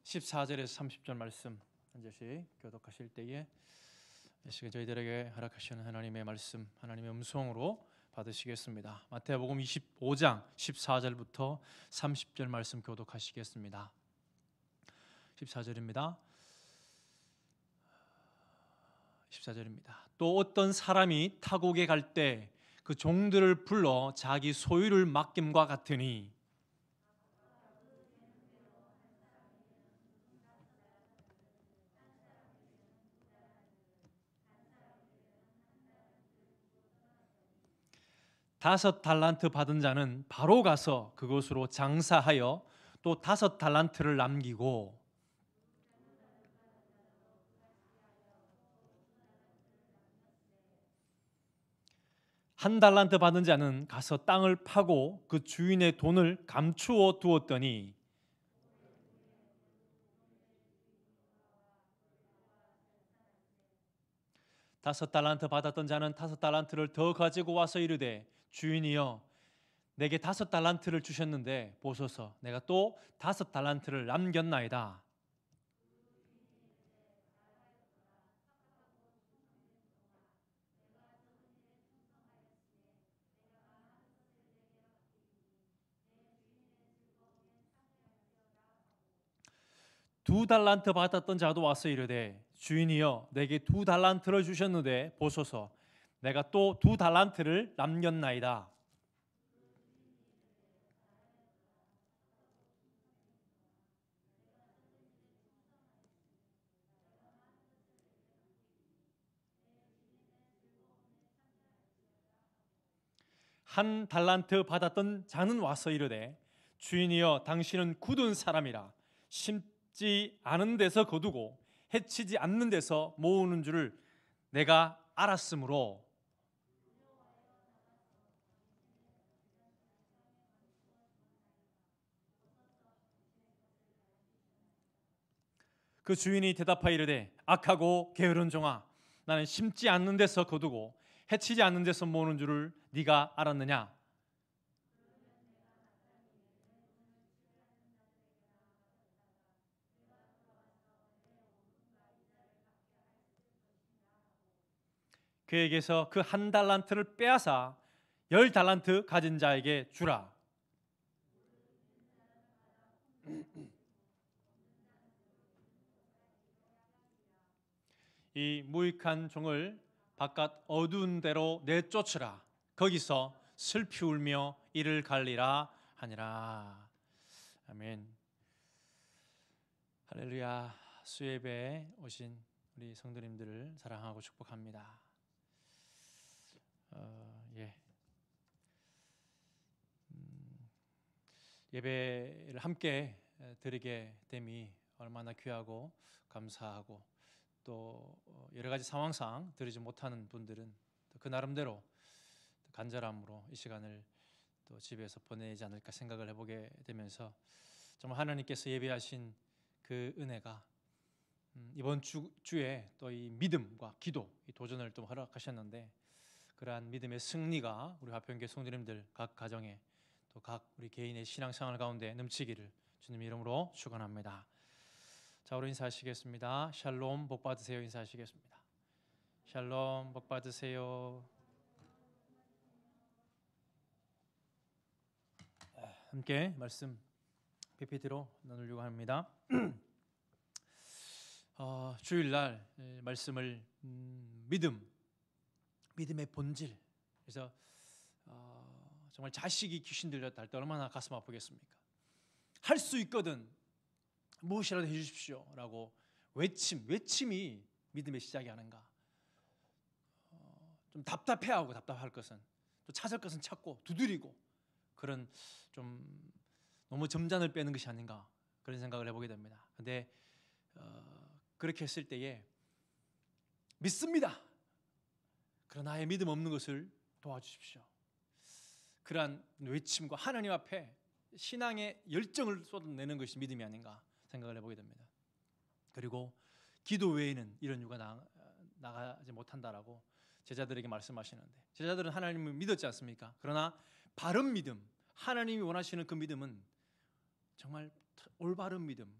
14절에서 30절 말씀 한 절씩 교독하실 때에 이 시간 저희들에게 허락하시는 하나님의 말씀, 하나님의 음성으로 받으시겠습니다. 마태복음 25장 14절부터 30절 말씀 교독하시겠습니다. 14절입니다. 14절입니다. 또 어떤 사람이 타국에 갈 때 그 종들을 불러 자기 소유를 맡김과 같으니 다섯 달란트 받은 자는 바로 가서 그곳으로 장사하여 또 다섯 달란트를 남기고 한 달란트 받은 자는 가서 땅을 파고 그 주인의 돈을 감추어 두었더니 다섯 달란트 받았던 자는 다섯 달란트를 더 가지고 와서 이르되 주인이여 내게 다섯 달란트를 주셨는데 보소서 내가 또 다섯 달란트를 남겼나이다. 두 달란트 받았던 자도 와서 이르되 주인이여 내게 두 달란트를 주셨는데 보소서 내가 또 두 달란트를 남겼나이다. 한 달란트 받았던 자는 와서 이르되 주인이여 당신은 굳은 사람이라 심지 않은 데서 거두고 해치지 않는 데서 모으는 줄을 내가 알았으므로 그 주인이 대답하여 이르되 악하고 게으른 종아 나는 심지 않는 데서 거두고 해치지 않는 데서 모으는 줄을 네가 알았느냐. 그에게서 그 한 달란트를 빼앗아 열 달란트 가진 자에게 주라. 이 무익한 종을 바깥 어두운 데로 내쫓으라. 거기서 슬피 울며 이를 갈리라 하니라. 아멘. 할렐루야. 수예배에 오신 우리 성도님들을 사랑하고 축복합니다. 예. 예배를 함께 드리게 됨이 얼마나 귀하고 감사하고 또 여러 가지 상황상 드리지 못하는 분들은 그 나름대로 간절함으로 이 시간을 또 집에서 보내지 않을까 생각을 해보게 되면서 정말 하나님께서 예배하신 그 은혜가 이번 주에 또 이 믿음과 기도, 이 도전을 또 허락하셨는데 그러한 믿음의 승리가 우리 화평교회 성도님들 각 가정에 또 각 우리 개인의 신앙생활 가운데 넘치기를 주님 이름으로 축원합니다. 자, 우리 인사하시겠습니다. 샬롬 복 받으세요. 인사하시겠습니다. 샬롬 복 받으세요. 함께 말씀 PPT로 나누려고 합니다. 주일날 말씀을 믿음의 본질. 그래서 정말 자식이 귀신 들렸다 할 때 얼마나 가슴 아프겠습니까? 할 수 있거든 무엇이라도 해주십시오 라고 외침이 믿음의 시작이 아닌가. 좀 답답해하고 답답할 것은 또 찾을 것은 찾고 두드리고 그런 좀 너무 점잔을 빼는 것이 아닌가 그런 생각을 해보게 됩니다. 근데 그렇게 했을 때에 믿습니다. 그러나 나의 믿음 없는 것을 도와주십시오. 그러한 외침과 하나님 앞에 신앙의 열정을 쏟아내는 것이 믿음이 아닌가 생각을 해보게 됩니다. 그리고 기도 외에는 이런 이유가 나가지 못한다라고 제자들에게 말씀하시는데 제자들은 하나님을 믿었지 않습니까? 그러나 바른 믿음, 하나님이 원하시는 그 믿음은 정말 올바른 믿음,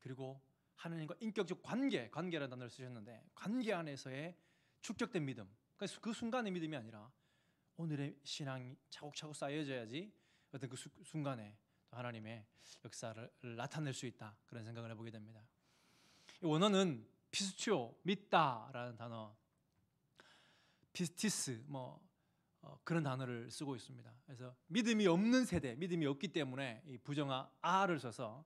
그리고 하나님과 인격적 관계라는 단어를 쓰셨는데 관계 안에서의 축적된 믿음. 그러니까 그 순간의 믿음이 아니라 오늘의 신앙이 차곡차곡 쌓여져야지 어떤 그 순간에 또 하나님의 역사를 나타낼 수 있다. 그런 생각을 해보게 됩니다. 이 원어는 피스티오, 믿다라는 단어, 피스티스 그런 단어를 쓰고 있습니다. 그래서 믿음이 없는 세대, 믿음이 없기 때문에 이 부정어 아를 써서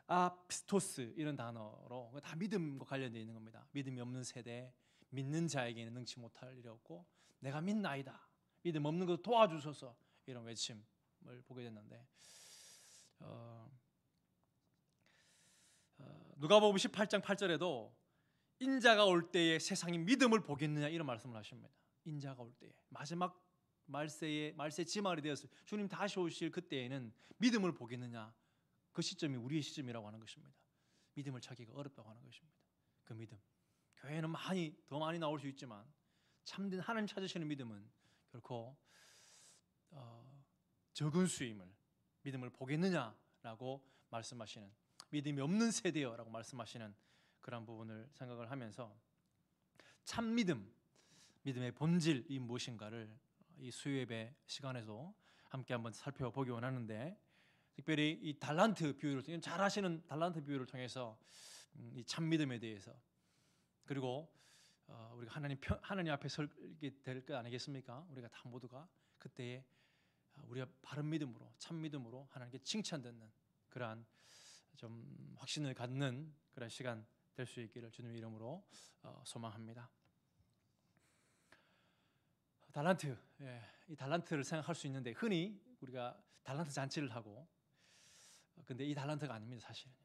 아피스토스 이런 단어로 다 믿음과 관련되어 있는 겁니다. 믿음이 없는 세대, 믿는 자에게는 능치 못할 일이 없고 내가 믿나이다. 믿음 없는 것 도와주소서 이런 외침을 보게 됐는데 누가복음 18장 8절에도 인자가 올 때에 세상이 믿음을 보겠느냐 이런 말씀을 하십니다. 인자가 올 때에 마지막 말세 지말이 되었을 주님 다시 오실 그때에는 믿음을 보겠느냐 그 시점이 우리의 시점이라고 하는 것입니다. 믿음을 찾기가 어렵다고 하는 것입니다. 그 믿음 교회는 더 많이 나올 수 있지만 참된 하나님 찾으시는 믿음은 결코 적은 수임을 믿음을 보겠느냐라고 말씀하시는 믿음이 없는 세대여라고 말씀하시는 그런 부분을 생각을 하면서 참 믿음의 본질이 무엇인가를 이 수요예배 시간에서 함께 한번 살펴보기 원하는데 특별히 이 달란트 비유를 통해서 잘 아시는 달란트 비유를 통해서 이 참 믿음에 대해서 그리고 우리가 하나님 앞에 설게 될 것 아니겠습니까? 우리가 다 모두가 그때에 우리가 바른 믿음으로 참 믿음으로 하나님께 칭찬듣는 그러한 좀 확신을 갖는 그런 시간 될 수 있기를 주님의 이름으로 소망합니다. 달란트, 이 달란트를 생각할 수 있는데 흔히 우리가 달란트 잔치를 하고 근데 이 달란트가 아닙니다. 사실은요.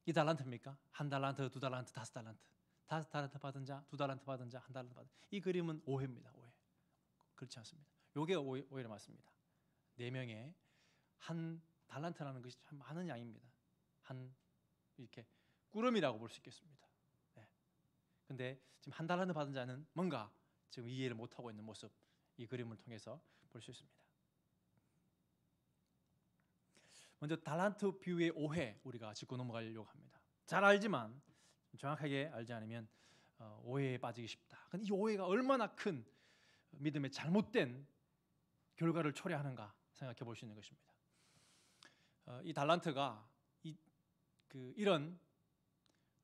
이 달란트입니까? 한 달란트, 두 달란트, 다섯 달란트. 다섯 달란트 받은 자, 두 달란트 받은 자, 한 달란트 받은 자. 이 그림은 오해입니다. 오해. 그렇지 않습니다. 요게 오해를 맞습니다. 4명의 한 달란트라는 것이 참 많은 양입니다. 한 이렇게 꾸러미라고 볼 수 있겠습니다. 근데 지금 한 달란트 받은 자는 뭔가 지금 이해를 못하고 있는 모습 이 그림을 통해서 볼 수 있습니다. 먼저 달란트 비유의 오해 우리가 짚고 넘어가려고 합니다. 잘 알지만 정확하게 알지 않으면 오해에 빠지기 쉽다. 근데 이 오해가 얼마나 큰 믿음의 잘못된 결과를 초래하는가 생각해 볼 수 있는 것입니다. 이 달란트가 이런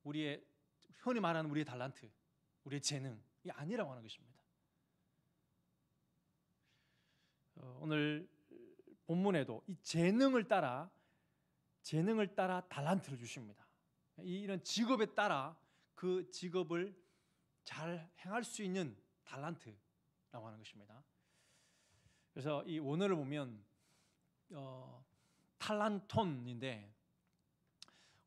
우리의 흔히 말하는 우리의 달란트, 우리의 재능이 아니라고 하는 것입니다. 오늘 본문에도 이 재능을 따라 달란트를 주십니다. 이런 직업에 따라 그 직업을 잘 행할 수 있는 달란트라고 하는 것입니다. 그래서 이 원어를 보면 탈란톤인데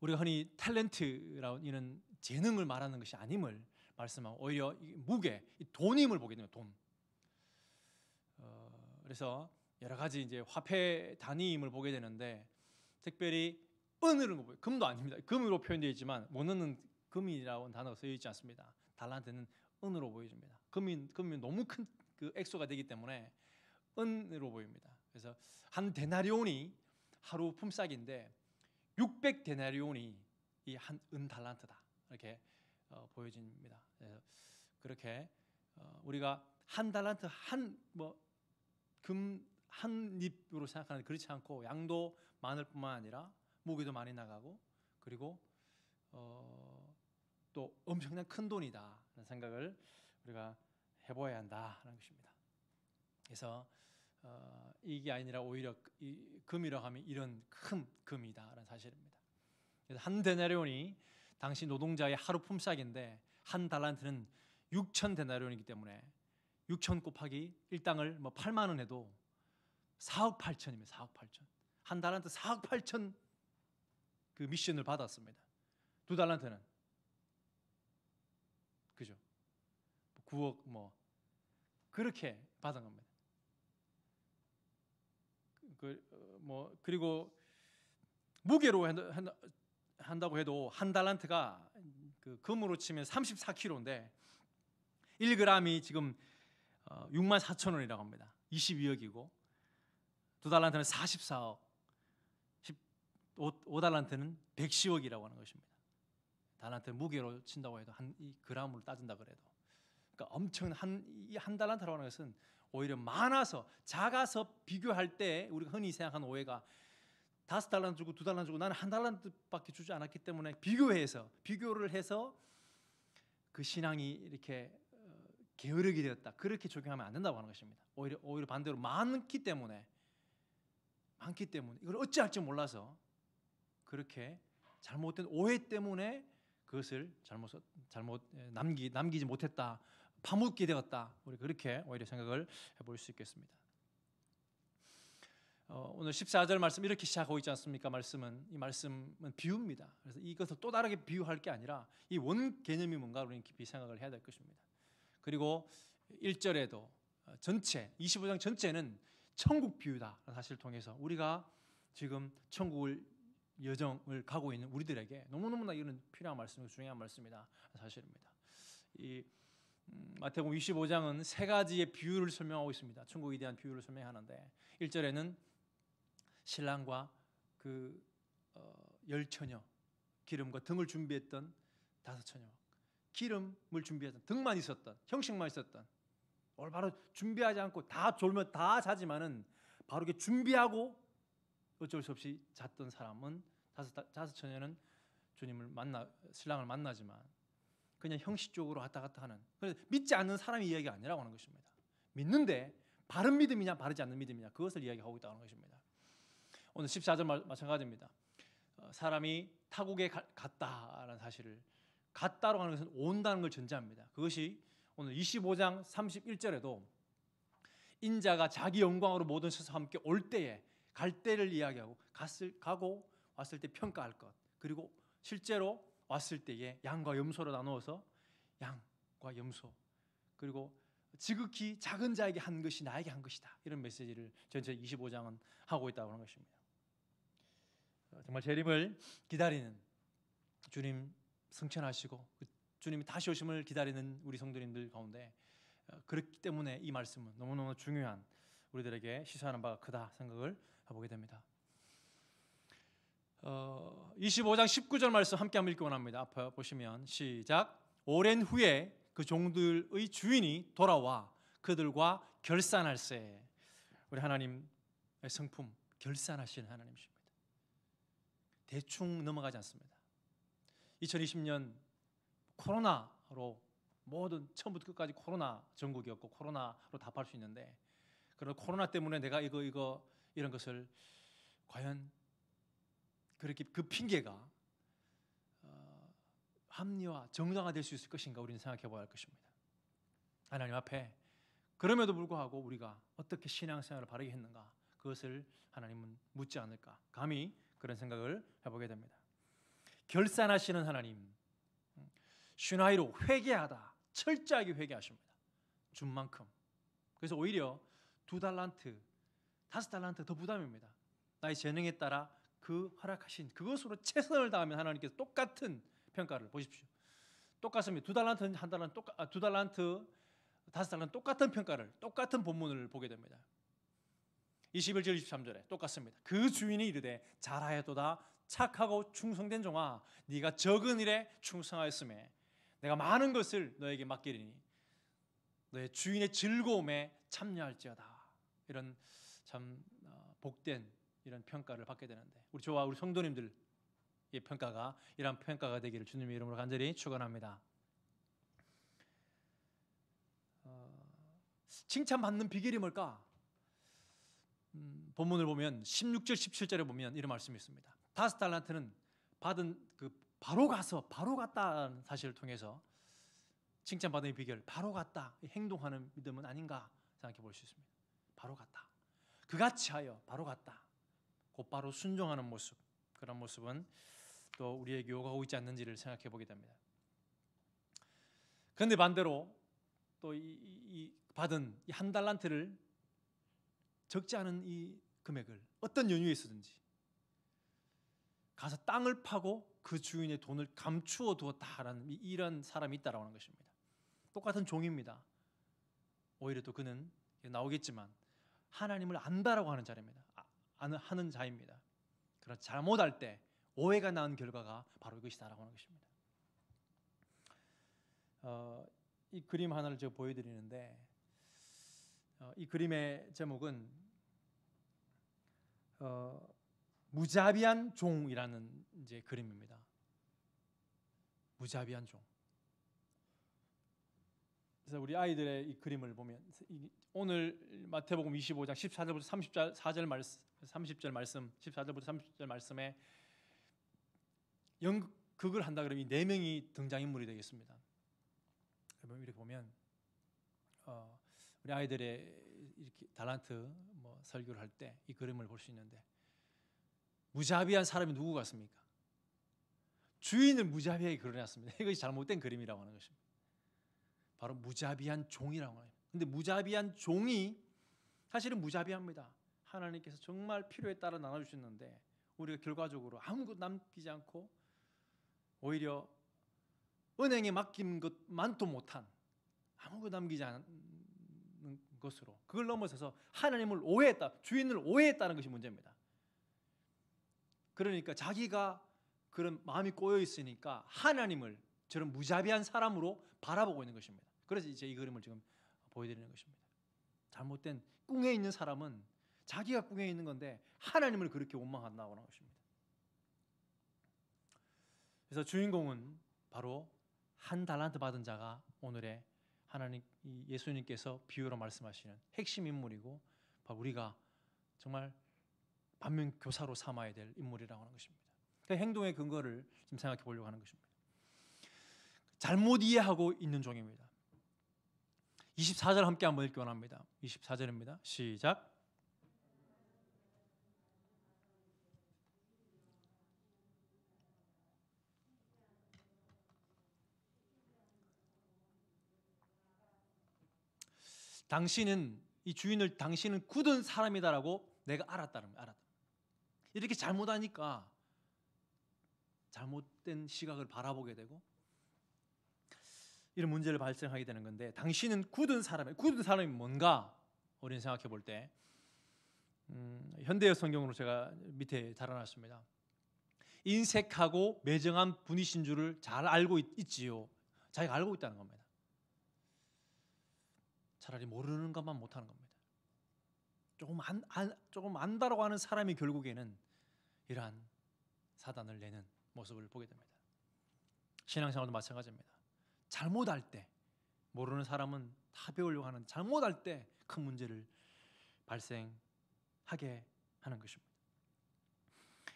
우리가 흔히 탤런트라는 이런 재능을 말하는 것이 아님을 말씀하고 오히려 무게, 돈임을 보게 됩니다. 돈. 그래서 여러 가지 이제 화폐 단위임을 보게 되는데 특별히 은으로 보여요. 금도 아닙니다. 금으로 표현되어 있지만 원어는 금이라고 단어가 쓰여 있지 않습니다. 달란트는 은으로 보여집니다. 금이 너무 큰 그 액수가 되기 때문에 은으로 보입니다. 그래서 한 데나리온이 하루 품삯인데 600 데나리온이 이 한 은 달란트다 이렇게 보여집니다. 그래서 그렇게 우리가 한 달란트 금 한 잎으로 생각하는 그렇지 않고 양도 많을 뿐만 아니라 무게도 많이 나가고 그리고 또 엄청난 큰 돈이다 라는 생각을 우리가 해봐야 한다는 것입니다. 그래서 이게 아니라 오히려 이 금이라고 하면 이런 큰 금이다라는 사실입니다. 그래서 한 데나리온이 당시 노동자의 하루 품삯인데 한 달란트는 6천 데나리온이기 때문에 6천 곱하기 일당을 8만 원 해도 4억 8천입니다. 4억 8천. 한 달란트 4억 8천 그 미션을 받았습니다. 두 달란트는 그죠? 9억 그렇게 받은 겁니다. 그리고 무게로 한다고 해도 한 달란트가 그 금으로 치면 34kg인데 1g이 지금 64,000원이라고 합니다. 22억이고 두 달란트는 44억 5달란트는 110억이라고 하는 것입니다. 달란트 무게로 친다고 해도 이 그람으로 따진다 그래도, 그러니까 엄청난 한 달란트라고 하는 것은 오히려 많아서 작아서 비교할 때 우리가 흔히 생각하는 오해가 5달란트 주고 2달란트 주고 나는 1달란트밖에 주지 않았기 때문에 비교를 해서 그 신앙이 이렇게 게으르게 되었다, 그렇게 적용하면 안 된다고 하는 것입니다. 오히려 반대로 많기 때문에 이걸 어찌할지 몰라서 그렇게 잘못된 오해 때문에 그것을 잘못 남기지 못했다, 파묻게 되었다, 우리 그렇게 오히려 생각을 해볼 수 있겠습니다. 오늘 14절 말씀 이렇게 시작하고 있지 않습니까? 이 말씀은 비유입니다. 그래서 이것을 또 다르게 비유할 게 아니라 이 원 개념이 뭔가 우리는 깊이 생각을 해야 될 것입니다. 그리고 1절에도 25장 전체는 천국 비유다라는 사실을 통해서 우리가 지금 천국을 여정을 가고 있는 우리들에게 너무너무나 이런 필요한 말씀이고 중요한 말씀이다 사실입니다. 이 마태복음 25장은 세 가지의 비유를 설명하고 있습니다. 천국에 대한 비유를 설명하는데 1절에는 신랑과 그 열 처녀, 기름과 등을 준비했던 5처녀, 기름을 준비했던 등만 있었던, 형식만 있었던, 바로 준비하지 않고 다 졸면 다 자지만은 바로 이렇게 준비하고 어쩔 수 없이 잤던 사람은 5처녀는 신랑을 만나지만 그냥 형식적으로 왔다 갔다 하는, 그래서 믿지 않는 사람의 이야기가 아니라고 하는 것입니다. 믿는데 바른 믿음이냐 바르지 않는 믿음이냐, 그것을 이야기하고 있다는 것입니다. 오늘 14절 마찬가지입니다. 사람이 타국에 갔다라는 사실을, 갔다로 하는 것은 온다는 걸 전제합니다. 그것이 오늘 25장 31절에도 인자가 자기 영광으로 모든 세상 함께 올 때에, 갈 때를 이야기하고 가고 왔을 때 평가할 것, 그리고 실제로 왔을 때에 양과 염소로 나누어서 양과 염소, 그리고 지극히 작은 자에게 한 것이 나에게 한 것이다, 이런 메시지를 전체 25장은 하고 있다고 하는 것입니다. 정말 재림을 기다리는, 주님 승천하시고 주님이 다시 오심을 기다리는 우리 성도님들 가운데 그렇기 때문에 이 말씀은 너무너무 중요한, 우리들에게 시사하는 바가 크다 생각을 해보게 됩니다. 25장 19절 말씀 함께 한번 읽기 원합니다. 앞에 보시면 시작. 오랜 후에 그 종들의 주인이 돌아와 그들과 결산할세. 우리 하나님의 성품, 결산하시는 하나님이십니다. 대충 넘어가지 않습니다. 2020년 코로나로 모든 처음부터 끝까지 코로나 전국이었고 코로나로 답할 수 있는데, 그런 코로나 때문에 내가 이런 것을 과연 그렇게 그 핑계가 합리화, 정당화될 수 있을 것인가, 우리는 생각해 봐야 할 것입니다. 하나님 앞에 그럼에도 불구하고 우리가 어떻게 신앙생활을 바르게 했는가, 그것을 하나님은 묻지 않을까, 감히 그런 생각을 해보게 됩니다. 결산하시는 하나님, 슈나이로 회개하다, 철저하게 회개하십니다. 준 만큼. 그래서 오히려 2달란트, 5달란트 더 부담입니다. 나의 재능에 따라 그 허락하신 그것으로 최선을 다하면 하나님께서 똑같은 평가를, 보십시오. 똑같습니다. 2달란트, 2달란트, 5달란트 똑같은 평가를, 똑같은 본문을 보게 됩니다. 21절 23절에 똑같습니다. 그 주인이 이르되 잘하였도다 착하고 충성된 종아, 네가 적은 일에 충성하였음에 내가 많은 것을 너에게 맡기리니 너의 주인의 즐거움에 참여할지어다. 이런 참 복된 이런 평가를 받게 되는데, 저와 우리 성도님들의 평가가 이런 평가가 되기를 주님의 이름으로 간절히 축원합니다. 칭찬받는 비결이 뭘까? 본문을 보면 16절 17절에 보면 이런 말씀이 있습니다. 5달란트는 받은 바로 갔다는 사실을 통해서 칭찬받는 비결, 바로 갔다, 행동하는 믿음은 아닌가 생각해 볼 수 있습니다. 바로 갔다, 그같이 하여 바로 갔다, 곧바로 순종하는 모습, 그런 모습은 또 우리에게 요구하고 있지 않는지를 생각해 보게 됩니다. 그런데 반대로 또 이 받은 이 1달란트를 적지 않은 이 금액을 어떤 연유에 있었든지 가서 땅을 파고 그 주인의 돈을 감추어 두었다라는 이런 사람이 있다라고 하는 것입니다. 똑같은 종입니다. 오히려 또 그는 나오겠지만 하나님을 안다라고 하는 자입니다. 하는 자입니다. 그런 잘못할 때 오해가 낳은 결과가 바로 이것이다라고 하는 것입니다. 이 그림 하나를 제가 보여드리는데 이 그림의 제목은 무자비한 종이라는 이제 그림입니다. 무자비한 종. 그래서 우리 아이들의 이 그림을 보면 오늘 마태복음 25장 14절부터 30절 말씀, 14절부터 30절 말씀에 연극을 한다 그러면 이 네 명이 등장인물이 되겠습니다. 이렇게 보면 우리 아이들의 이렇게 달란트 뭐 설교를 할 때 이 그림을 볼 수 있는데 무자비한 사람이 누구 같습니까? 주인을 무자비하게 그려놨습니다. 이것이 잘못된 그림이라고 하는 것입니다. 바로 무자비한 종이라고 해요. 근데 무자비한 종이 사실은 무자비합니다. 하나님께서 정말 필요에 따라 나눠주셨는데 우리가 결과적으로 아무것도 남기지 않고 오히려 은행에 맡긴 것만도 못한 아무것도 남기지 않은 것으로 그걸 넘어서서 하나님을 오해했다, 주인을 오해했다는 것이 문제입니다. 그러니까 자기가 그런 마음이 꼬여 있으니까 하나님을 저런 무자비한 사람으로 바라보고 있는 것입니다. 그래서 이제 이 그림을 지금 보여드리는 것입니다. 잘못된 꿍에 있는 사람은 자기가 꿍에 있는 건데 하나님을 그렇게 원망한다고 하는 것입니다. 그래서 주인공은 바로 한 달란트 받은 자가 오늘의 하나님 예수님께서 비유로 말씀하시는 핵심 인물이고 바로 우리가 정말 반면교사로 삼아야 될 인물이라고 하는 것입니다. 그 행동의 근거를 지금 생각해 보려고 하는 것입니다. 잘못 이해하고 있는 종입니다. 24절 함께 한번 읽기 원합니다. 24절입니다. 시작. 당신은 이 주인을 당신은 굳은 사람이다라고 내가 알았다는 거예요. 이렇게 잘못하니까 잘못된 시각을 바라보게 되고 이런 문제를 발생하게 되는 건데 당신은 굳은 사람이에요. 굳은 사람이 뭔가 우리는 생각해 볼 때 현대의 성경으로 제가 밑에 달아놨습니다. 인색하고 매정한 분이신 줄을 잘 알고 있지요. 자기가 알고 있다는 겁니다. 차라리 모르는 것만 못하는 겁니다. 조금 안다라고 하는 사람이 결국에는 이러한 사단을 내는 모습을 보게 됩니다. 신앙생활도 마찬가지입니다. 잘못할 때 모르는 사람은 다 배우려고 하는 잘못할 때 큰 문제를 발생하게 하는 것입니다.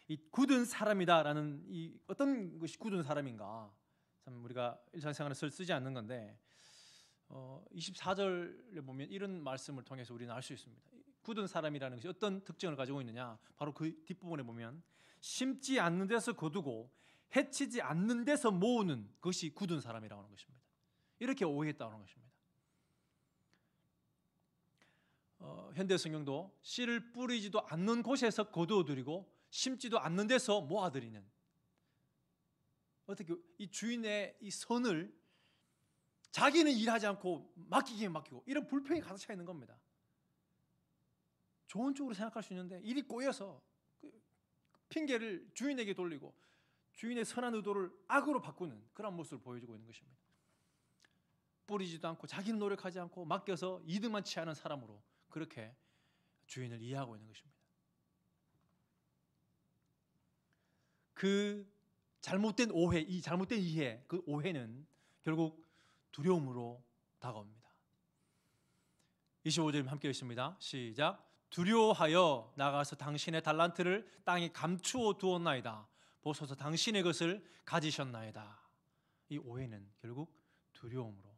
이 굳은 사람이다라는 이 어떤 것이 굳은 사람인가? 참 우리가 일상생활에서 쓰지 않는 건데 24절에 보면 이런 말씀을 통해서 우리는 알 수 있습니다. 굳은 사람이라는 것이 어떤 특징을 가지고 있느냐? 바로 그 뒷부분에 보면 심지 않는 데서 거두고 해치지 않는 데서 모으는 것이 굳은 사람이라고 하는 것입니다. 이렇게 오해했다고 하는 것입니다. 현대 성경도 씨를 뿌리지도 않는 곳에서 거두어들이고 심지도 않는 데서 모아들이는 어떻게 이 주인의 이 선을 자기는 일하지 않고 맡기기에 맡기고 이런 불평이 가득 차 있는 겁니다. 좋은 쪽으로 생각할 수 있는데 일이 꼬여서 핑계를 주인에게 돌리고 주인의 선한 의도를 악으로 바꾸는 그런 모습을 보여주고 있는 것입니다. 뿌리지도 않고 자기는 노력하지 않고 맡겨서 이득만 취하는 사람으로 그렇게 주인을 이해하고 있는 것입니다. 그 잘못된 오해, 이 잘못된 이해, 그 오해는 결국 두려움으로 다가옵니다. 25절 함께 읽습니다. 시작. 두려워하여 나가서 당신의 달란트를 땅에 감추어 두었나이다. 보소서 당신의 것을 가지셨나이다. 이 오해는 결국 두려움으로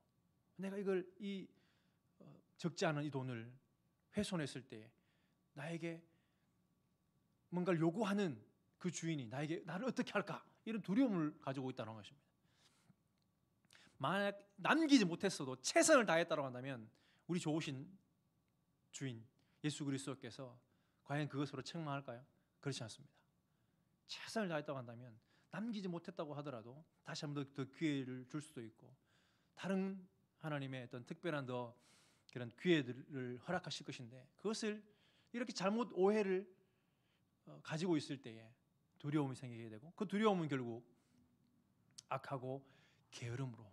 내가 이걸 적지 않은 이 돈을 훼손했을 때 나에게 뭔가를 요구하는 그 주인이 나를 어떻게 할까? 이런 두려움을 가지고 있다는 것입니다. 만약 남기지 못했어도 최선을 다했다고 한다면 우리 좋으신 주인 예수 그리스도께서 과연 그것으로 책망할까요? 그렇지 않습니다. 최선을 다했다고 한다면 남기지 못했다고 하더라도 다시 한 번 더 기회를 줄 수도 있고 다른 하나님의 어떤 특별한 그런 기회들을 허락하실 것인데 그것을 이렇게 잘못 오해를 가지고 있을 때에 두려움이 생기게 되고 그 두려움은 결국 악하고 게으름으로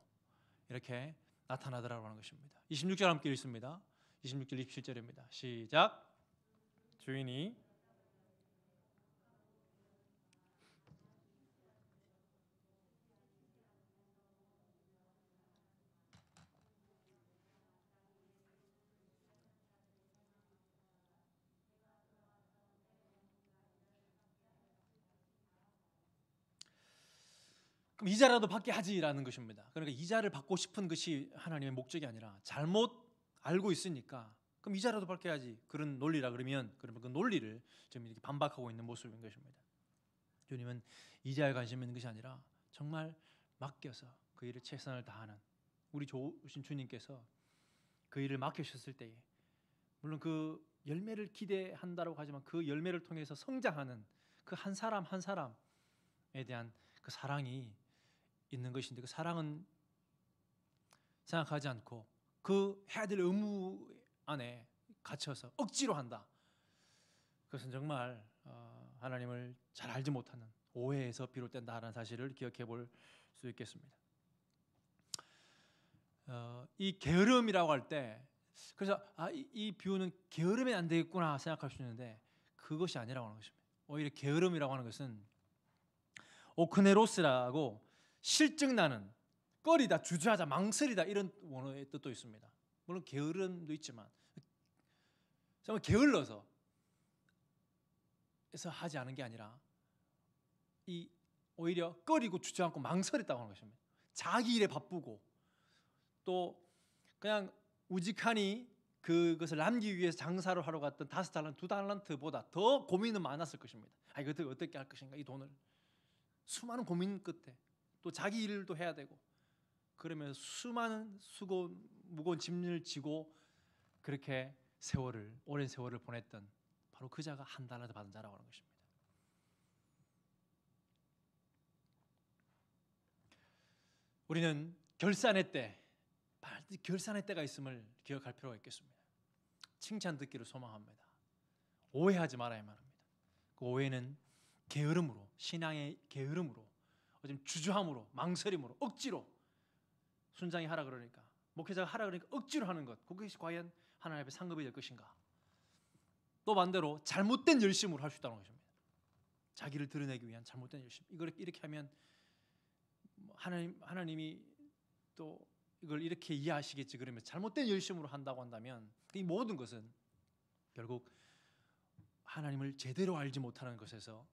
이렇게 나타나더라고 하는 것입니다. 26절 함께 읽습니다. 26절 27절입니다. 시작. 주인이 그럼 이자라도 받게 하지라는 것입니다. 그러니까 이자를 받고 싶은 것이 하나님의 목적이 아니라 잘못 알고 있으니까 그럼 이자라도 받게 하지 그런 논리라 그러면 그 논리를 지금 이렇게 반박하고 있는 모습인 것입니다. 주님은 이자에 관심 있는 것이 아니라 정말 맡겨서 그 일에 최선을 다하는 우리 좋으신 주님께서 그 일을 맡기셨을 때에 물론 그 열매를 기대한다고 하지만 그 열매를 통해서 성장하는 그 한 사람 한 사람에 대한 그 사랑이 있는 것인데 그 사랑은 생각하지 않고 그 해야 될 의무 안에 갇혀서 억지로 한다. 그것은 정말 하나님을 잘 알지 못하는 오해에서 비롯된다는 사실을 기억해 볼 수 있겠습니다. 이 게으름이라고 할 때 그래서 이 비유는 게으르면 안 되겠구나 생각할 수 있는데 그것이 아니라고 하는 것입니다. 오히려 게으름이라고 하는 것은 오크네로스라고 실증나는 꺼리다, 주저하다, 망설이다 이런 원어의 뜻도 있습니다. 물론 게으름도 있지만 정말 게을러서 해서 하지 않은 게 아니라 이 오히려 꺼리고 주저앉고 망설였다고 하는 것입니다. 자기 일에 바쁘고 또 그냥 우직하니 그것을 남기기 위해서 장사를 하러 갔던 5달란트, 2달란트보다 더 고민은 많았을 것입니다. 이것을 어떻게 할 것인가 이 돈을 수많은 고민 끝에 또 자기 일도 해야 되고 그러면서 수많은 무거운 짐을 지고 그렇게 오랜 세월을 보냈던 바로 그 자가 한 달란트 받은 자라고 하는 것입니다. 우리는 결산의 때, 반드시 결산의 때가 있음을 기억할 필요가 있겠습니다. 칭찬 듣기를 소망합니다. 오해하지 말아야만 합니다. 그 오해는 게으름으로, 신앙의 게으름으로, 어쩌면 주저함으로, 망설임으로, 억지로 순장이 하라 그러니까, 목회자가 하라 그러니까 억지로 하는 것, 그것이 과연 하나님 앞에 상급이 될 것인가? 또 반대로 잘못된 열심으로 할 수 있다는 것입니다. 자기를 드러내기 위한 잘못된 열심. 이걸 이렇게 하면 하나님이 또 이걸 이렇게 이해하시겠지 그러면 잘못된 열심으로 한다고 한다면 이 모든 것은 결국 하나님을 제대로 알지 못하는 것에서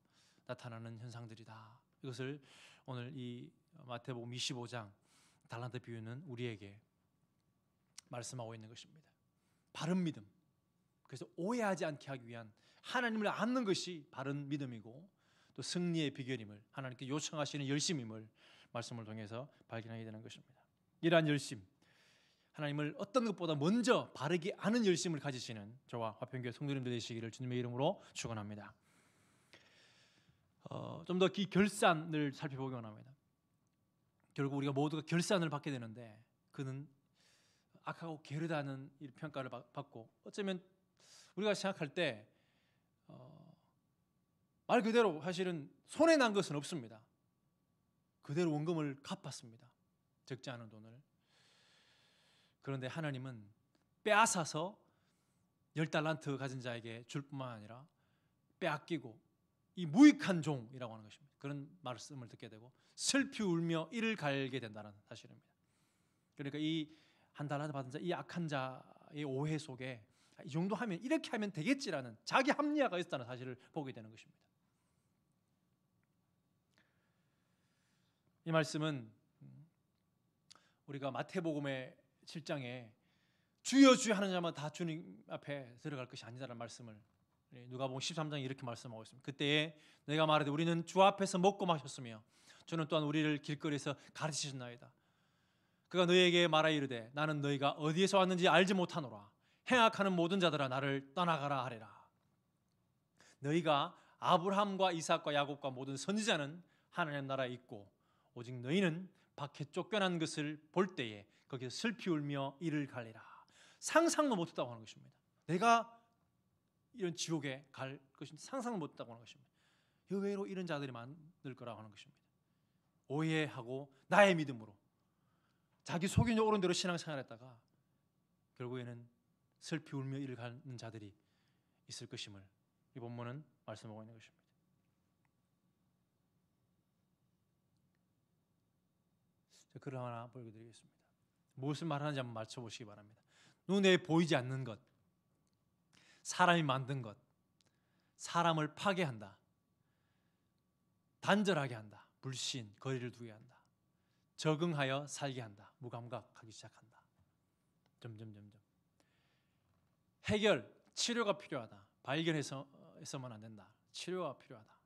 나타나는 현상들이다. 이것을 오늘 이 마태복음 25장 달란트 비유는 우리에게 말씀하고 있는 것입니다. 바른 믿음. 그래서 오해하지 않게 하기 위한 하나님을 아는 것이 바른 믿음이고 또 승리의 비결임을 하나님께 요청하시는 열심임을 말씀을 통해서 발견하게 되는 것입니다. 이러한 열심, 하나님을 어떤 것보다 먼저 바르게 아는 열심을 가지시는 저와 화평교회 성도님들 되시기를 주님의 이름으로 축원합니다. 좀 더 이 결산을 살펴보기 원합니다. 결국 우리가 모두가 결산을 받게 되는데 그는 악하고 게으르다는 평가를 받고 어쩌면 우리가 생각할 때 말 그대로 사실은 손해 난 것은 없습니다. 그대로 원금을 갚았습니다. 적지 않은 돈을. 그런데 하나님은 빼앗아서 10달란트 가진 자에게 줄 뿐만 아니라 빼앗기고 이 무익한 종이라고 하는 것입니다. 그런 말씀을 듣게 되고 슬피 울며 이를 갈게 된다는 사실입니다. 그러니까 이 한 달란트 받은 자, 이 악한 자의 오해 속에 이 정도 하면 이렇게 하면 되겠지라는 자기 합리화가 있다는 사실을 보게 되는 것입니다. 이 말씀은 우리가 마태복음의 7장에 주여 주여 하는 자만 다 주님 앞에 들어갈 것이 아니다라는 말씀을 누가복음 13장에 이렇게 말씀하고 있습니다. 그때에 내가 말하되 우리는 주 앞에서 먹고 마셨으며 주는 또한 우리를 길거리에서 가르치셨나이다. 그가 너희에게 말하여 이르되 나는 너희가 어디에서 왔는지 알지 못하노라. 행악하는 모든 자들아 나를 떠나가라 하리라. 너희가 아브라함과 이삭과 야곱과 모든 선지자는 하나님 나라에 있고 오직 너희는 밖에 쫓겨난 것을 볼 때에 거기서 슬피 울며 이를 갈리라. 상상도 못했다고 하는 것입니다. 내가 이런 지옥에 갈 것인지 상상도 못했다고 하는 것입니다. 의외로 이런 자들이 많을 거라고 하는 것입니다. 오해하고 나의 믿음으로 자기 속이는 옳은 대로 신앙생활했다가 결국에는 슬피 울며 이를 가는 자들이 있을 것임을 이 본문은 말씀하고 있는 것입니다. 글을 하나 보여드리겠습니다. 무엇을 말하는지 한번 맞춰보시기 바랍니다. 눈에 보이지 않는 것, 사람이 만든 것, 사람을 파괴한다, 단절하게 한다, 불신, 거리를 두게 한다, 적응하여 살게 한다, 무감각하기 시작한다. 점점점점. 해결, 치료가 필요하다. 발견해서만 안 된다. 치료가 필요하다.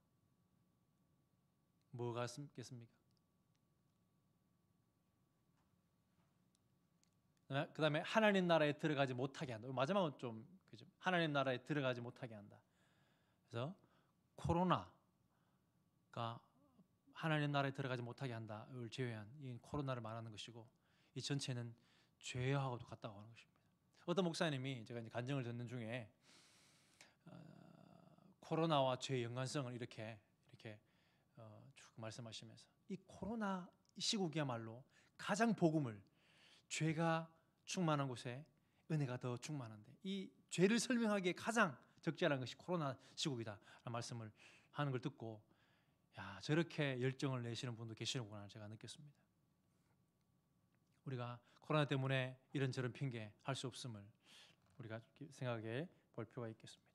뭐가 있겠습니까? 그 다음에 하나님 나라에 들어가지 못하게 한다. 마지막은 좀 그죠? 하나님 나라에 들어가지 못하게 한다. 그래서 코로나가 하나님 나라에 들어가지 못하게 한다를 제외한 이 코로나를 말하는 것이고, 이 전체는 죄하고도 같다고 하는 것입니다. 어떤 목사님이 제가 이제 간증을 듣는 중에 코로나와 죄의 연관성을 이렇게 쭉 말씀하시면서, 이 코로나 시국이야말로 가장 복음을, 죄가 충만한 곳에 은혜가 더 충만한데, 이 죄를 설명하기에 가장 적절한 것이 코로나 시국이다라는 말씀을 하는 걸 듣고, 야, 저렇게 열정을 내시는 분도 계시는구나 제가 느꼈습니다. 우리가 코로나 때문에 이런저런 핑계 할 수 없음을 우리가 생각해 볼 필요가 있겠습니다.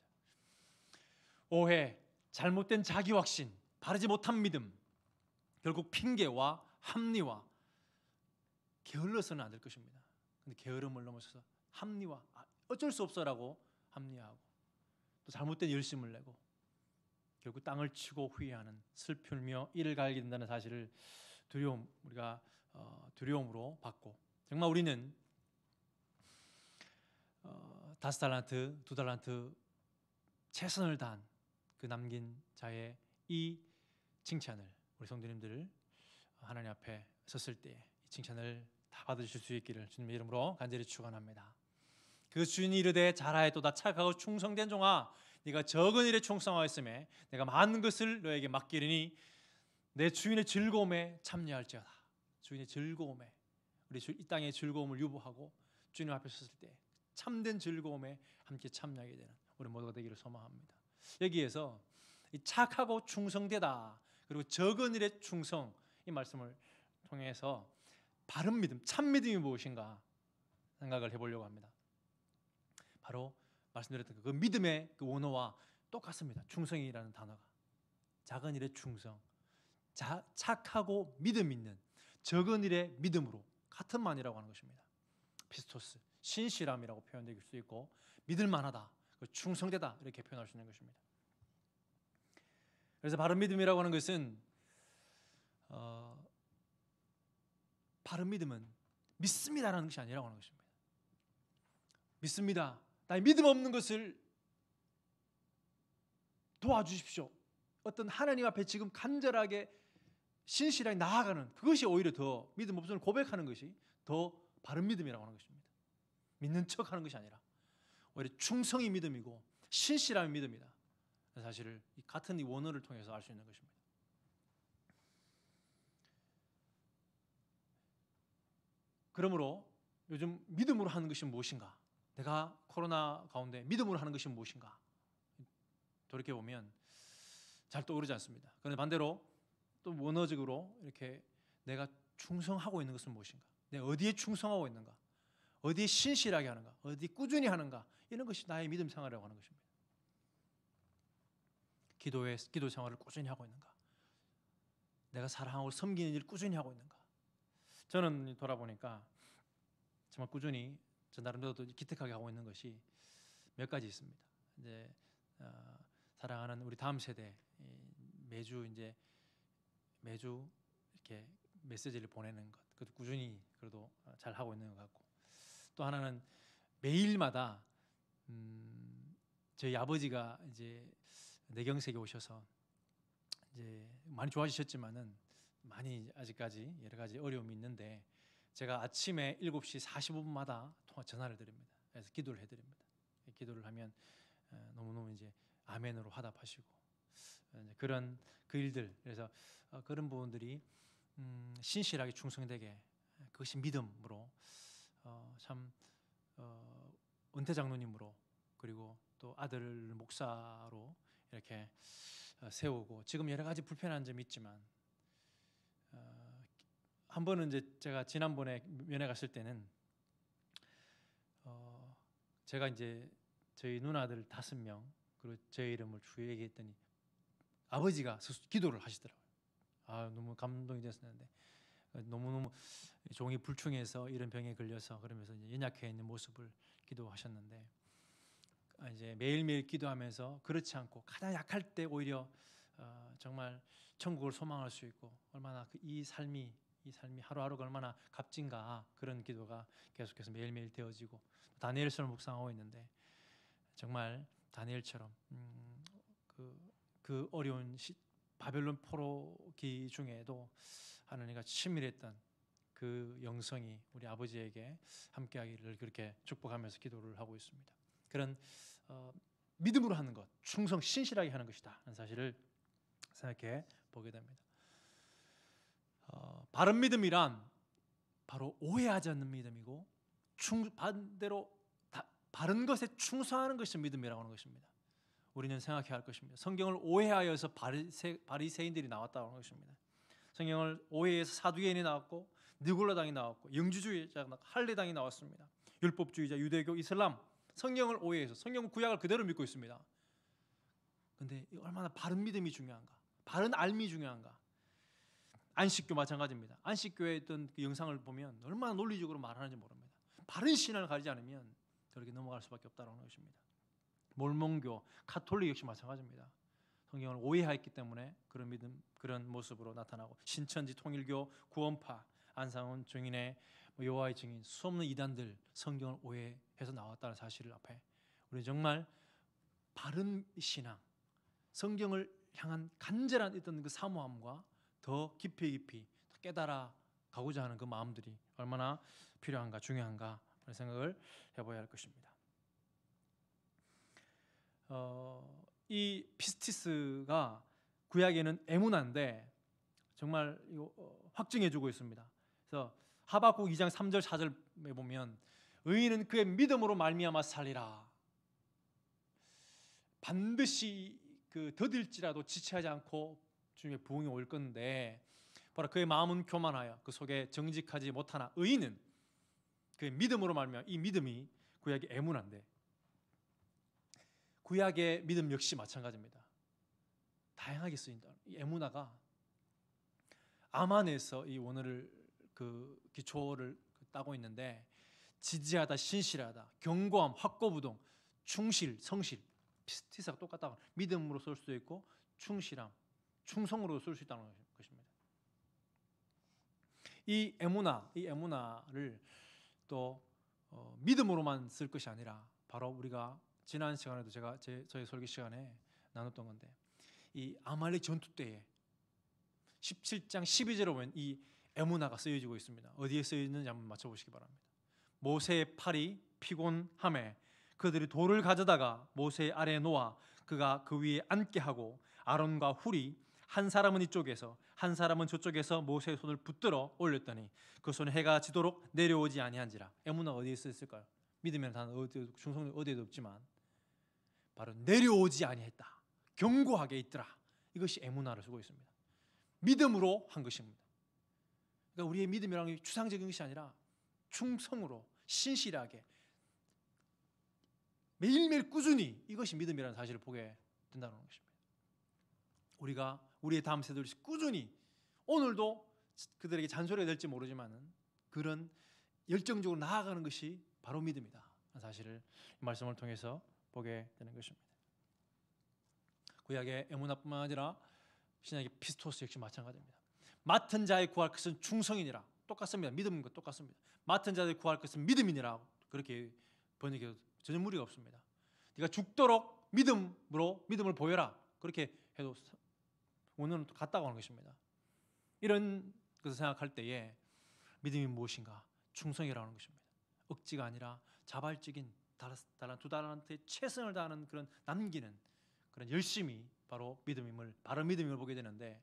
오해, 잘못된 자기 확신, 바르지 못한 믿음, 결국 핑계와 합리화, 게을러서는 안 될 것입니다. 근데 게으름을 넘어서서 합리화, 어쩔 수 없어라고 합리화하고, 또 잘못된 열심을 내고 결국 땅을 치고 후회하는, 슬플며 이를 갈게 된다는 사실을 우리가 두려움으로 받고, 정말 우리는 5달란트, 2달란트 최선을 다한 그 남긴 자의 이 칭찬을, 우리 성도님들 하나님 앞에 섰을 때 이 칭찬을 다 받으실 수 있기를 주님의 이름으로 간절히 축원합니다. 그 주인이 이르되 잘하였도다 착하고 충성된 종아, 네가 적은 일에 충성하였음에 내가 많은 것을 너에게 맡기리니 내 주인의 즐거움에 참여할지어다. 주인의 즐거움에, 우리 이 땅의 즐거움을 유보하고 주님 앞에 섰을 때 참된 즐거움에 함께 참여하게 되는 우리 모두가 되기를 소망합니다. 여기에서 이 착하고 충성되다, 그리고 적은 일에 충성, 이 말씀을 통해서 바른 믿음, 참 믿음이 무엇인가 생각을 해보려고 합니다. 바로 말씀드렸던 그 믿음의 그 원어와 똑같습니다. 충성이라는 단어가, 작은 일에 충성, 착하고 믿음 있는, 적은 일에 믿음으로 같은 말이라고 하는 것입니다. 피스토스, 신실함이라고 표현될 수 있고, 믿을만하다, 충성되다 이렇게 표현할 수 있는 것입니다. 그래서 바른 믿음이라고 하는 것은 바른 믿음은 믿습니다라는 것이 아니라고 하는 것입니다. 믿습니다. 나의 믿음 없는 것을 도와주십시오. 어떤 하나님 앞에 지금 간절하게 신실하게 나아가는 그것이 오히려 더 믿음 없음을 고백하는 것이 더 바른 믿음이라고 하는 것입니다. 믿는 척하는 것이 아니라 오히려 충성이 믿음이고 신실함이 믿음이다. 사실을 같은 이 원어를 통해서 알 수 있는 것입니다. 그러므로 요즘 믿음으로 하는 것이 무엇인가? 내가 코로나 가운데 믿음으로 하는 것이 무엇인가? 돌이켜보면 잘 떠오르지 않습니다. 그런데 반대로 또 원어적으로 이렇게 내가 충성하고 있는 것은 무엇인가? 내가 어디에 충성하고 있는가? 어디에 신실하게 하는가? 어디에 꾸준히 하는가? 이런 것이 나의 믿음 생활이라고 하는 것입니다. 기도 생활을 꾸준히 하고 있는가? 내가 사랑하고 섬기는 일을 꾸준히 하고 있는가? 저는 돌아보니까 정말 꾸준히 저 나름대로도 기특하게 하고 있는 것이 몇 가지 있습니다. 이제 사랑하는 우리 다음 세대, 매주 이렇게 메시지를 보내는 것, 그것도 꾸준히 그래도 잘 하고 있는 것 같고, 또 하나는 매일마다 저희 아버지가 이제 내경색에 오셔서 이제 많이 좋아지셨지만은 많이 아직까지 여러 가지 어려움이 있는데, 제가 아침에 7시 45분마다 통화 전화를 드립니다. 그래서 기도를 해드립니다. 기도를 하면 너무너무 이제 아멘으로 화답하시고, 그런 그 일들, 그래서 그런 부분들이 신실하게 충성되게, 그것이 믿음으로 참 은퇴 장로님으로, 그리고 또 아들 목사로 이렇게 세우고, 지금 여러 가지 불편한 점이 있지만 한 번은 이제 제가 지난번에 면회 갔을 때는 제가 이제 저희 누나들 5명 그리고 제 이름을 쭉 얘기했더니 아버지가 기도를 하시더라고요. 너무 감동이 됐었는데, 너무너무 종이 불충해서 이런 병에 걸려서 그러면서 이제 연약해 있는 모습을 기도하셨는데, 이제 매일매일 기도하면서 그렇지 않고 가장 약할 때 오히려 정말 천국을 소망할 수 있고, 얼마나 이 삶이 하루하루가 얼마나 값진가, 그런 기도가 계속해서 매일매일 되어지고, 다니엘서를 묵상하고 있는데 정말 다니엘처럼 그 어려운 바벨론 포로기 중에도 하나님과 친밀했던 그 영성이 우리 아버지에게 함께하기를 그렇게 축복하면서 기도를 하고 있습니다. 그런 믿음으로 하는 것, 충성 신실하게 하는 것이다 하는 사실을 생각해 보게 됩니다. 바른 믿음이란 바로 오해하지 않는 믿음이고, 반대로 바른 것에 충성하는 것이 믿음이라고 하는 것입니다. 우리는 생각해야 할 것입니다. 성경을 오해하여서 바리새인들이 나왔다고 하는 것입니다. 성경을 오해해서 사두개인이 나왔고, 니골라당이 나왔고, 영주주의자 할례당이 나왔습니다. 율법주의자, 유대교, 이슬람, 성경을 오해해서 성경 구약을 그대로 믿고 있습니다. 그런데 얼마나 바른 믿음이 중요한가, 바른 알미 중요한가. 안식교 마찬가지입니다. 안식교에 있던 그 영상을 보면 얼마나 논리적으로 말하는지 모릅니다. 바른 신앙을 가지지 않으면 그렇게 넘어갈 수밖에 없다는 것입니다. 몰몬교, 카톨릭 역시 마찬가지입니다. 성경을 오해했기 때문에 그런 믿음, 그런 모습으로 나타나고, 신천지, 통일교, 구원파, 안상훈, 정인의, 여호와의 증인, 수없는 이단들 성경을 오해해서 나왔다는 사실을 앞에 우리 정말 바른 신앙, 성경을 향한 간절한 어떤 그 사모함과 더 깊이 깨달아 가고자 하는 그 마음들이 얼마나 필요한가, 중요한가 그런 생각을 해봐야 할 것입니다. 이 피스티스가 구약에는 에무나인데 정말 이거 확증해주고 있습니다. 그래서 하박국 2장 3절 4절에 보면 의인은 그의 믿음으로 말미암아 살리라. 반드시 그 더딜지라도 지체하지 않고 주님의 부흥이 올 건데, 바로 그의 마음은 교만하여 그 속에 정직하지 못하나 의인은 그의 믿음으로 말미암아, 이 믿음이 구약의 에무나인데, 구약의 믿음 역시 마찬가지입니다. 다양하게 쓰인다. 이 에무나가 아만에서 이 원어를 그 기초를 따고 있는데, 지지하다, 신실하다, 견고함, 확고부동, 충실, 성실, 피스티스가 똑같다고, 믿음으로 쓸 수도 있고 충실함, 충성으로 쓸 수 있다는 것입니다. 이 에무나를 또 믿음으로만 쓸 것이 아니라, 바로 우리가 지난 시간에도 저희 설교 시간에 나눴던 건데, 이 아말렉 전투 때에 17장 12절에 보면 이 에무나가 쓰여지고 있습니다. 어디에 쓰여있는지 한번 맞춰보시기 바랍니다. 모세의 팔이 피곤함에 그들이 돌을 가져다가 모세 아래에 놓아 그가 그 위에 앉게 하고, 아론과 훌이 한 사람은 이쪽에서 한 사람은 저쪽에서 모세의 손을 붙들어 올렸더니 그 손에 해가 지도록 내려오지 아니한지라. 에무나가 어디에 쓰였을까요? 믿음이라는 단어 충성이 어디에도 없지만 바로 내려오지 아니했다, 견고하게 있더라, 이것이 에무나를 쓰고 있습니다. 믿음으로 한 것입니다. 그러니까 우리의 믿음이라는 게 추상적인 것이 아니라 충성으로 신실하게 매일매일 꾸준히, 이것이 믿음이라는 사실을 보게 된다는 것입니다. 우리가 우리의 다음 세대들이 꾸준히, 오늘도 그들에게 잔소리가 될지 모르지만 그런 열정적으로 나아가는 것이 바로 믿음이다 하는 사실을 이 말씀을 통해서 보게 되는 것입니다. 구약의 에무나뿐만 아니라 신약의 피스토스 역시 마찬가지입니다. 맡은 자의 구할 것은 충성이니라. 똑같습니다. 믿음과 똑같습니다. 맡은 자의 구할 것은 믿음이니라. 그렇게 번역해도 전혀 무리가 없습니다. 네가 죽도록 믿음을 보여라. 그렇게 해도 오늘은 같다고 하는 것입니다. 이런 것을 생각할 때에 믿음이 무엇인가? 충성이라는 것입니다. 억지가 아니라 자발적인 두 달란트에 최선을 다하는 그런 남기는 그런 열심이 바로 믿음임을, 바른 믿음임을 보게 되는데,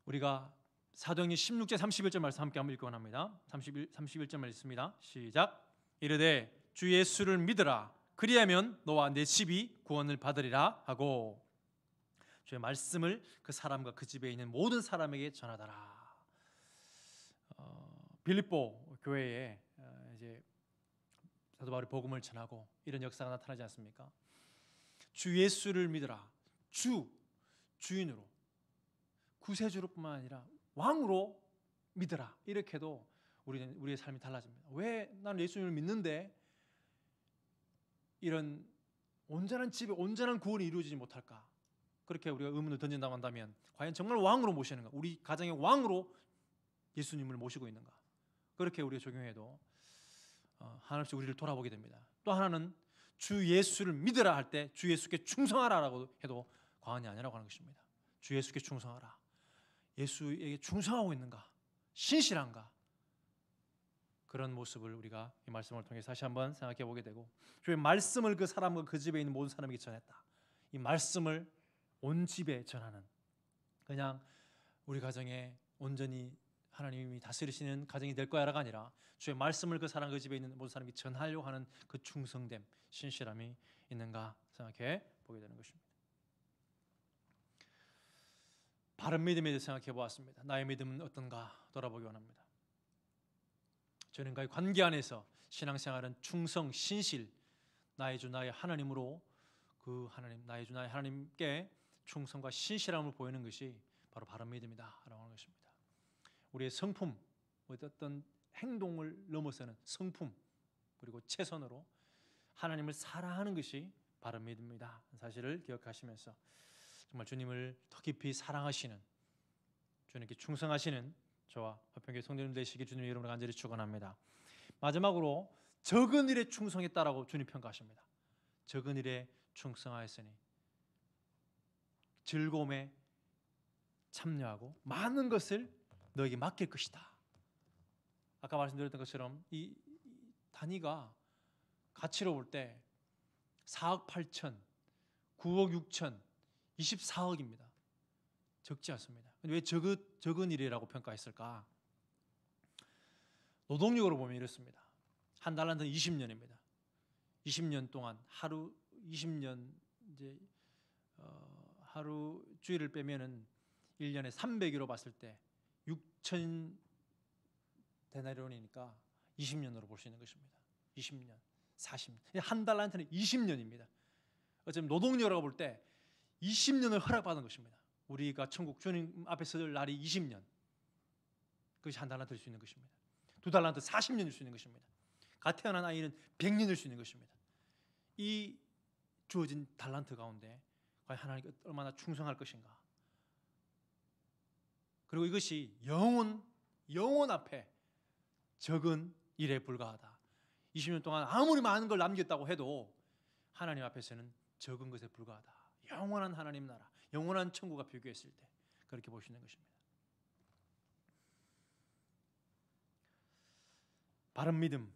우리가 사도행전 16절 31절 말씀 함께 한번 읽고 합니다. 31절 말씀 있습니다. 시작. 이르되 주 예수를 믿으라. 그리하면 너와 내 집이 구원을 받으리라 하고 주의 말씀을 그 사람과 그 집에 있는 모든 사람에게 전하더라. 빌립보 교회에 이제 사도 바울이 복음을 전하고 이런 역사가 나타나지 않습니까? 주 예수를 믿으라. 주인으로, 구세주로뿐만 아니라 왕으로 믿으라. 이렇게도 우리의 삶이 달라집니다. 왜 나는 예수님을 믿는데 이런 온전한 집에 온전한 구원이 이루어지지 못할까? 그렇게 우리가 의문을 던진다고 한다면 과연 정말 왕으로 모시는가? 우리 가정의 왕으로 예수님을 모시고 있는가? 그렇게 우리가 적용해도 하나씩 우리를 돌아보게 됩니다. 또 하나는 주 예수를 믿으라 할 때 주 예수께 충성하라라고 해도 과언이 아니라고 하는 것입니다. 주 예수께 충성하라. 예수에게 충성하고 있는가? 신실한가? 그런 모습을 우리가 이 말씀을 통해서 다시 한번 생각해 보게 되고, 주의 말씀을 그 사람과 그 집에 있는 모든 사람에게 전했다. 이 말씀을 온 집에 전하는, 그냥 우리 가정에 온전히 하나님이 다스리시는 가정이 될 거야가 아니라 주의 말씀을 그 사람 그 집에 있는 모든 사람에게 전하려고 하는 그 충성됨, 신실함이 있는가 생각해 보게 되는 것입니다. 바른 믿음에 대해서 생각해 보았습니다. 나의 믿음은 어떤가 돌아보기 원합니다. 저는과의 관계 안에서 신앙생활은 충성, 신실, 나의 주 나의 하나님으로 그 하나님, 나의 주 나의 하나님께 충성과 신실함을 보이는 것이 바로 바른 믿음이다라고 하는 것입니다. 우리의 성품, 어떤 행동을 넘어서는 성품, 그리고 최선으로 하나님을 사랑하는 것이 바른 믿음이다 사실을 기억하시면서 정말 주님을 더 깊이 사랑하시는, 주님께 충성하시는 저와 화평교회 성도님 되시길 주님의 이름으로 간절히 축원합니다. 마지막으로 적은 일에 충성했다라고 주님 평가하십니다. 적은 일에 충성하였으니 즐거움에 참여하고 많은 것을 너에게 맡길 것이다. 아까 말씀드렸던 것처럼 이 단위가 가치로 볼 때 4억 8천, 9억 6천, 24억입니다. 적지 않습니다. 왜 적은 일이라고 평가했을까? 노동력으로 보면 이렇습니다. 한 달란트는 20년입니다. 20년 동안 하루 20년 이제 하루 주일을 빼면은 1년에 300일로 봤을 때 6천 데나리온이니까 20년으로 볼 수 있는 것입니다. 20년, 40년. 한 달란트는 20년입니다. 어쩌면 노동력이라고 볼 때 20년을 허락받은 것입니다. 우리가 천국 주님 앞에 설 날이 20년. 그것이 한 달란트일 수 있는 것입니다. 두 달란트 40년일 수 있는 것입니다. 갓 태어난 아이는 100년일 수 있는 것입니다. 이 주어진 달란트 가운데 과연 하나님께 얼마나 충성할 것인가. 그리고 이것이 영혼 앞에 적은 일에 불과하다. 20년 동안 아무리 많은 걸 남겼다고 해도 하나님 앞에서는 적은 것에 불과하다. 영원한 하나님 나라, 영원한 천국과 비교했을 때 그렇게 볼 수 있는 것입니다. 바른 믿음,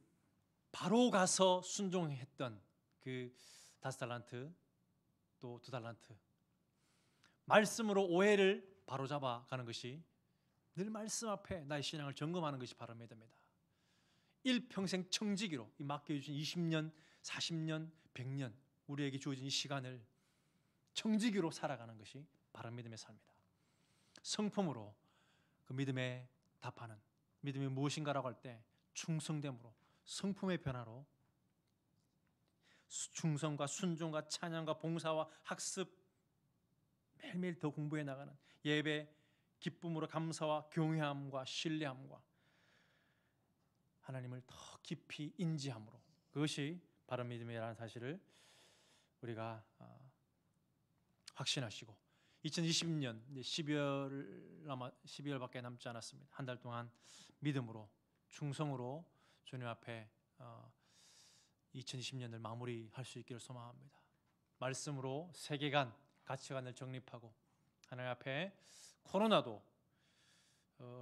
바로 가서 순종했던 그 5달란트 또 2달란트, 말씀으로 오해를 바로잡아 가는 것이, 늘 말씀 앞에 나의 신앙을 점검하는 것이 바른 믿음이다. 일평생 청지기로 이 맡겨주신 20년, 40년, 100년 우리에게 주어진 이 시간을 청지기로 살아가는 것이 바른 믿음의 삶이다. 성품으로 그 믿음에 답하는, 믿음이 무엇인가라고 할 때 충성됨으로, 성품의 변화로 충성과 순종과 찬양과 봉사와 학습, 매일매일 더 공부해 나가는 예배, 기쁨으로 감사와 경외함과 신뢰함과 하나님을 더 깊이 인지함으로, 그것이 바른 믿음이라는 사실을 우리가 확신하시고, 2020년 12월밖에 남지 않았습니다. 한 달 동안 믿음으로, 충성으로 주님 앞에 2020년을 마무리할 수 있기를 소망합니다. 말씀으로 세계관, 가치관을 정립하고 하나님 앞에 코로나도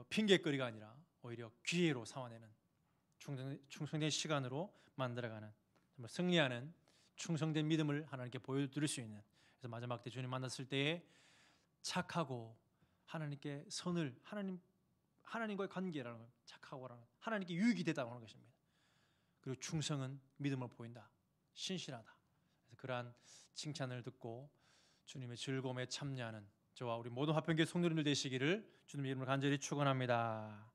핑계거리가 아니라 오히려 기회로 삼아내는 충성된 시간으로 만들어가는, 정말 승리하는 충성된 믿음을 하나님께 보여드릴 수 있는 그래서 마지막 때 주님 만났을 때에 착하고 하나님께 선을 하나님과의 관계라는 걸 착하고라는 하나님께 유익이 되다고 하는 것입니다. 그리고 충성은 믿음을 보인다. 신실하다. 그래서 그러한 칭찬을 듣고 주님의 즐거움에 참여하는 저와 우리 모든 화평교회 성도님들 되시기를 주님의 이름으로 간절히 축원합니다.